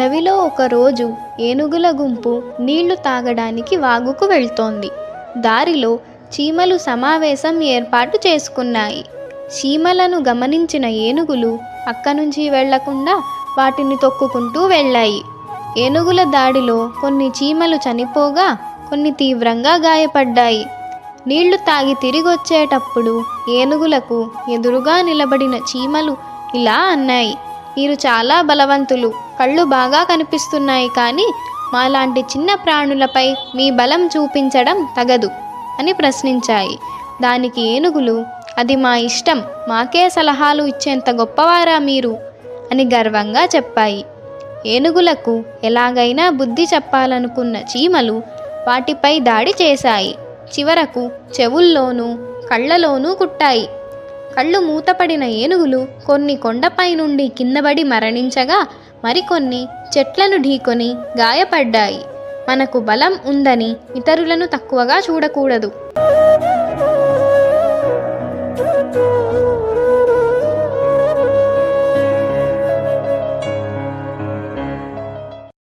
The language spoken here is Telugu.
అడవిలో ఒకరోజు ఏనుగుల గుంపు నీళ్లు తాగడానికి వాగుకు వెళ్తోంది. దారిలో చీమలు సమావేశం ఏర్పాటు చేసుకున్నాయి. చీమలను గమనించిన ఏనుగులు అక్కనుంచి వెళ్లకుండా వాటిని తొక్కుకుంటూ వెళ్ళాయి. ఏనుగుల దాడిలో కొన్ని చీమలు చనిపోగా కొన్ని తీవ్రంగా గాయపడ్డాయి. నీళ్లు తాగి తిరిగొచ్చేటప్పుడు ఏనుగులకు ఎదురుగా నిలబడిన చీమలు ఇలా అన్నాయి: మీరు చాలా బలవంతులు, కళ్ళు బాగా కనిపిస్తున్నాయి, కానీ మాలాంటి చిన్న ప్రాణులపై మీ బలం చూపించడం తగదు అని ప్రశ్నించాయి. దానికి ఏనుగులు, అది మా ఇష్టం, మాకే సలహాలు ఇచ్చేంత గొప్పవారా మీరు అని గర్వంగా చెప్పాయి. ఏనుగులకు ఎలాగైనా బుద్ధి చెప్పాలనుకున్న చీమలు వాటిపై దాడి చేశాయి. చివరకు చెవుల్లోనూ కళ్ళలోనూ కుట్టాయి. కళ్ళు మూతపడిన ఏనుగులు కొన్ని కొండపై నుండి కిందపడి మరణించగా మరికొన్ని చెట్లను ఢీకొని గాయపడ్డాయి. మనకు బలం ఉందని ఇతరులను తక్కువగా చూడకూడదు.